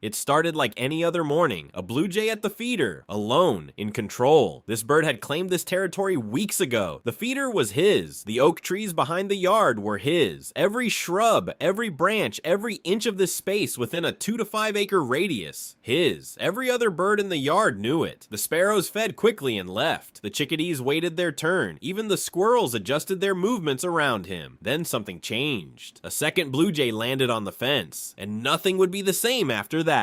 It started like any other morning, a blue jay at the feeder, alone, in control. This bird had claimed this territory weeks ago. The feeder was his. The oak trees behind the yard were his. Every shrub, every branch, every inch of this space within a 2 to 5 acre radius, his. Every other bird in the yard knew it. The sparrows fed quickly and left. The chickadees waited their turn. Even the squirrels adjusted their movements around him. Then something changed. A second blue jay landed on the fence, and nothing would be the same after that.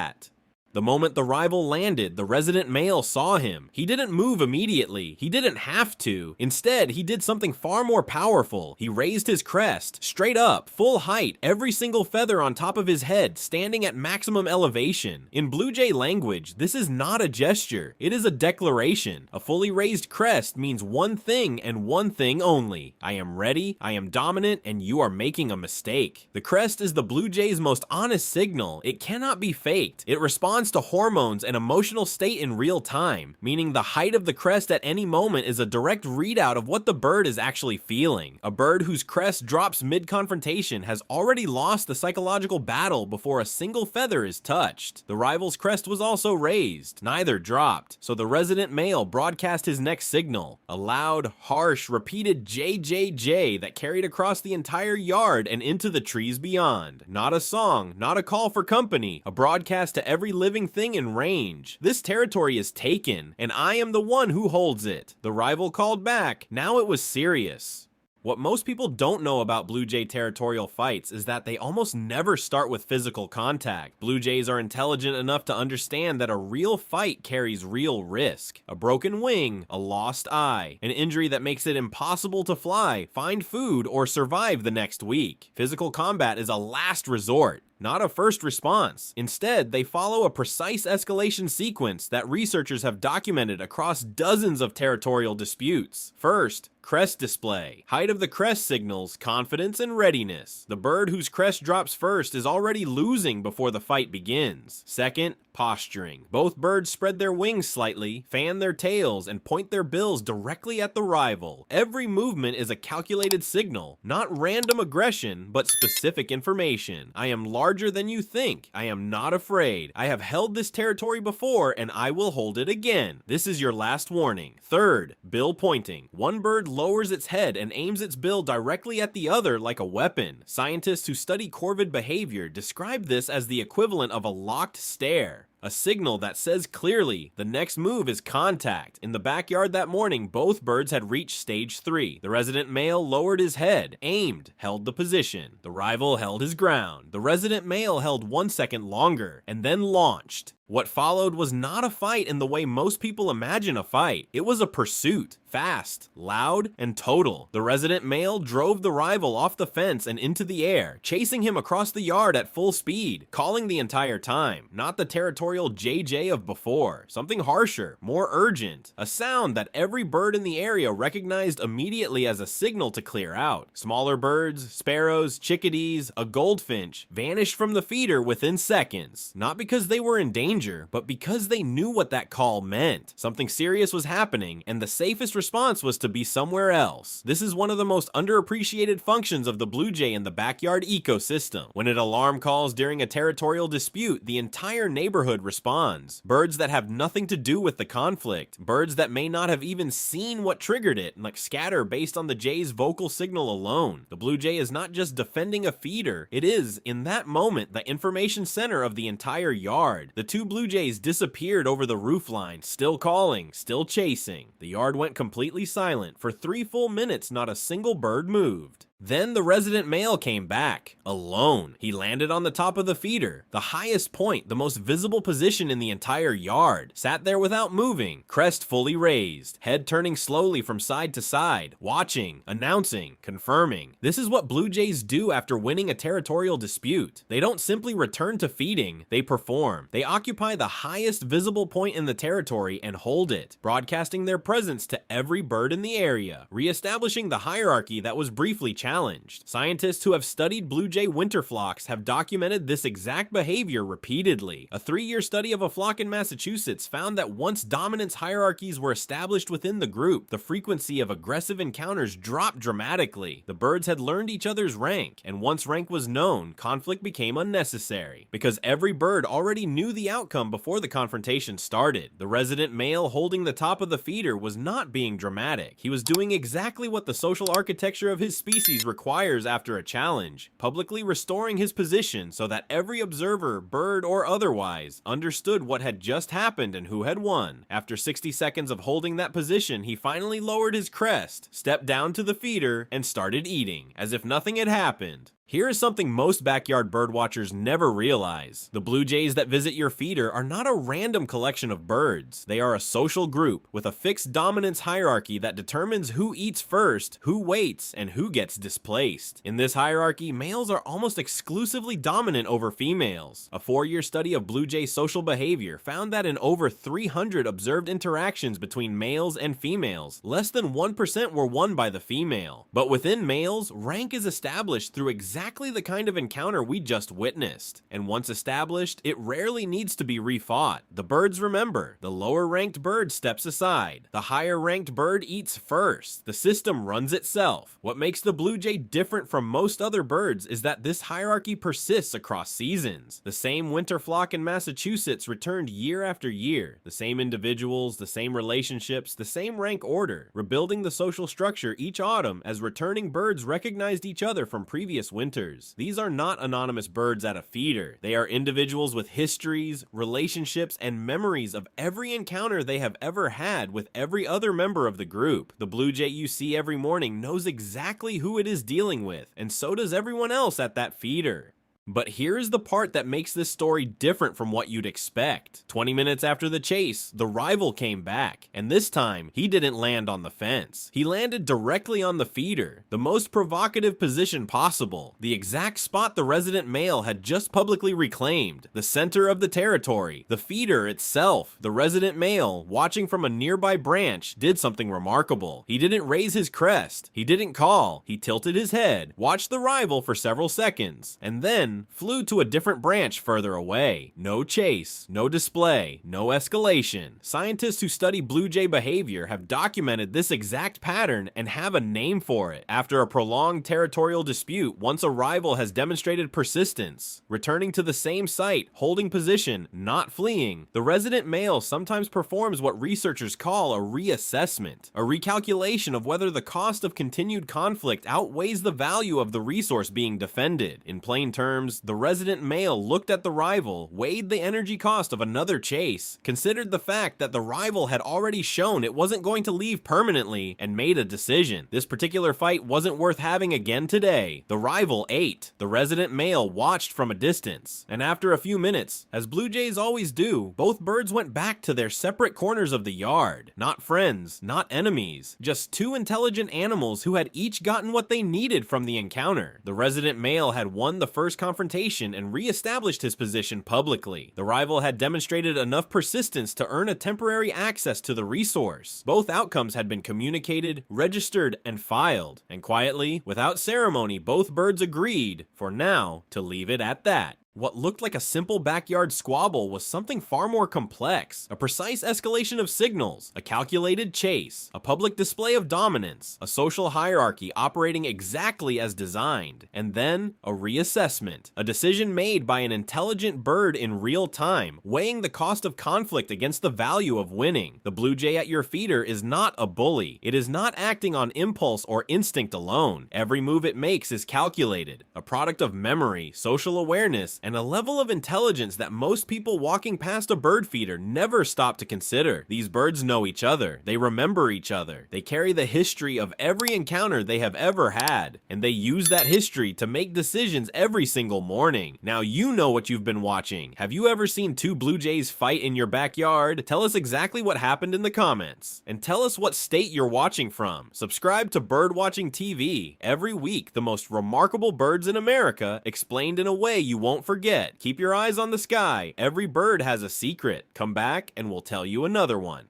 The moment the rival landed, the resident male saw him. He didn't move immediately. He didn't have to. Instead, he did something far more powerful. He raised his crest, straight up, full height, every single feather on top of his head, standing at maximum elevation. In blue jay language, this is not a gesture. It is a declaration. A fully raised crest means one thing and one thing only. I am ready, I am dominant, and you are making a mistake. The crest is the blue jay's most honest signal. It cannot be faked. It responds to hormones and emotional state in real time, meaning the height of the crest at any moment is a direct readout of what the bird is actually feeling. A bird whose crest drops mid-confrontation has already lost the psychological battle before a single feather is touched. The rival's crest was also raised, neither dropped, so the resident male broadcast his next signal, a loud, harsh, repeated JJJ that carried across the entire yard and into the trees beyond. Not a song, not a call for company, a broadcast to every living thing in range. This territory is taken, and I am the one who holds it. The rival called back. Now it was serious. What most people don't know about blue jay territorial fights is that they almost never start with physical contact. Blue jays are intelligent enough to understand that a real fight carries real risk. A broken wing, a lost eye, an injury that makes it impossible to fly, find food, or survive the next week. Physical combat is a last resort, not a first response. Instead, they follow a precise escalation sequence that researchers have documented across dozens of territorial disputes. First, crest display. Height of the crest signals confidence and readiness. The bird whose crest drops first is already losing before the fight begins. Second, posturing. Both birds spread their wings slightly, fan their tails, and point their bills directly at the rival. Every movement is a calculated signal, not random aggression, but specific information. I am larger than you think. I am not afraid. I have held this territory before, and I will hold it again. This is your last warning. Third, bill pointing. One bird lowers its head and aims its bill directly at the other like a weapon. Scientists who study corvid behavior describe this as the equivalent of a locked stare. A signal that says clearly, the next move is contact. In the backyard that morning, both birds had reached stage 3. The resident male lowered his head, aimed, held the position. The rival held his ground. The resident male held 1 second longer, and then launched. What followed was not a fight in the way most people imagine a fight. It was a pursuit. Fast, loud, and total. The resident male drove the rival off the fence and into the air, chasing him across the yard at full speed, calling the entire time. Not the territorial JJ of before. Something harsher, more urgent. A sound that every bird in the area recognized immediately as a signal to clear out. Smaller birds, sparrows, chickadees, a goldfinch vanished from the feeder within seconds. Not because they were in danger, but because they knew what that call meant. Something serious was happening, and the safest response was to be somewhere else. This is one of the most underappreciated functions of the blue jay in the backyard ecosystem. When an alarm calls during a territorial dispute, the entire neighborhood responds. Birds that have nothing to do with the conflict, birds that may not have even seen what triggered it, like scatter based on the jay's vocal signal alone. The blue jay is not just defending a feeder, it is, in that moment, the information center of the entire yard. The two blue jays disappeared over the roofline, still calling, still chasing. The yard went completely silent. For 3 full minutes, not a single bird moved. Then the resident male came back, alone. He landed on the top of the feeder, the highest point, the most visible position in the entire yard. Sat there without moving, crest fully raised, head turning slowly from side to side, watching, announcing, confirming. This is what blue jays do after winning a territorial dispute. They don't simply return to feeding, they perform. They occupy the highest visible point in the territory and hold it, broadcasting their presence to every bird in the area, reestablishing the hierarchy that was briefly challenged. challenged. Scientists who have studied blue jay winter flocks have documented this exact behavior repeatedly. A 3-year study of a flock in Massachusetts found that once dominance hierarchies were established within the group, the frequency of aggressive encounters dropped dramatically. The birds had learned each other's rank, and once rank was known, conflict became unnecessary, because every bird already knew the outcome before the confrontation started. The resident male holding the top of the feeder was not being dramatic. He was doing exactly what the social architecture of his species requires after a challenge, publicly restoring his position so that every observer, bird or otherwise, understood what had just happened and who had won. After 60 seconds of holding that position, he finally lowered his crest, stepped down to the feeder, and started eating, as if nothing had happened. Here is something most backyard birdwatchers never realize. The blue jays that visit your feeder are not a random collection of birds. They are a social group with a fixed dominance hierarchy that determines who eats first, who waits, and who gets displaced. In this hierarchy, males are almost exclusively dominant over females. A 4-year study of blue jay social behavior found that in over 300 observed interactions between males and females, less than 1% were won by the female. But within males, rank is established through exactly the kind of encounter we just witnessed, and once established, it rarely needs to be refought. The birds remember. The lower ranked bird steps aside. The higher ranked bird eats first. The system runs itself. What makes the blue jay different from most other birds is that this hierarchy persists across seasons. The same winter flock in Massachusetts returned year after year. The same individuals, the same relationships, the same rank order, rebuilding the social structure each autumn as returning birds recognized each other from previous winters. These are not anonymous birds at a feeder. They are individuals with histories, relationships, and memories of every encounter they have ever had with every other member of the group. The blue jay you see every morning knows exactly who it is dealing with, and so does everyone else at that feeder. But here is the part that makes this story different from what you'd expect. 20 minutes after the chase, the rival came back, and this time, he didn't land on the fence. He landed directly on the feeder, the most provocative position possible, the exact spot the resident male had just publicly reclaimed, the center of the territory, the feeder itself. The resident male, watching from a nearby branch, did something remarkable. He didn't raise his crest, he didn't call, he tilted his head, watched the rival for several seconds, and then flew to a different branch further away. No chase, no display, no escalation. Scientists who study blue jay behavior have documented this exact pattern and have a name for it. After a prolonged territorial dispute, once a rival has demonstrated persistence, returning to the same site, holding position, not fleeing, the resident male sometimes performs what researchers call a reassessment, a recalculation of whether the cost of continued conflict outweighs the value of the resource being defended. In plain terms, the resident male looked at the rival, weighed the energy cost of another chase, considered the fact that the rival had already shown it wasn't going to leave permanently, and made a decision. This particular fight wasn't worth having again today. The rival ate. The resident male watched from a distance, and after a few minutes, as blue jays always do, both birds went back to their separate corners of the yard. Not friends, not enemies, just two intelligent animals who had each gotten what they needed from the encounter. The resident male had won the first confrontation and re-established his position publicly. The rival had demonstrated enough persistence to earn a temporary access to the resource. Both outcomes had been communicated, registered, and filed. And quietly, without ceremony, both birds agreed, for now, to leave it at that. What looked like a simple backyard squabble was something far more complex, a precise escalation of signals, a calculated chase, a public display of dominance, a social hierarchy operating exactly as designed, and then a reassessment, a decision made by an intelligent bird in real time, weighing the cost of conflict against the value of winning. The blue jay at your feeder is not a bully. It is not acting on impulse or instinct alone. Every move it makes is calculated, a product of memory, social awareness, and a level of intelligence that most people walking past a bird feeder never stop to consider. These birds know each other, they remember each other, they carry the history of every encounter they have ever had, and they use that history to make decisions every single morning. Now you know what you've been watching. Have you ever seen two blue jays fight in your backyard? Tell us exactly what happened in the comments, and tell us what state you're watching from. Subscribe to Birdwatching TV. Every week, the most remarkable birds in America explained in a way you won't forget. Keep your eyes on the sky. Every bird has a secret. Come back and we'll tell you another one.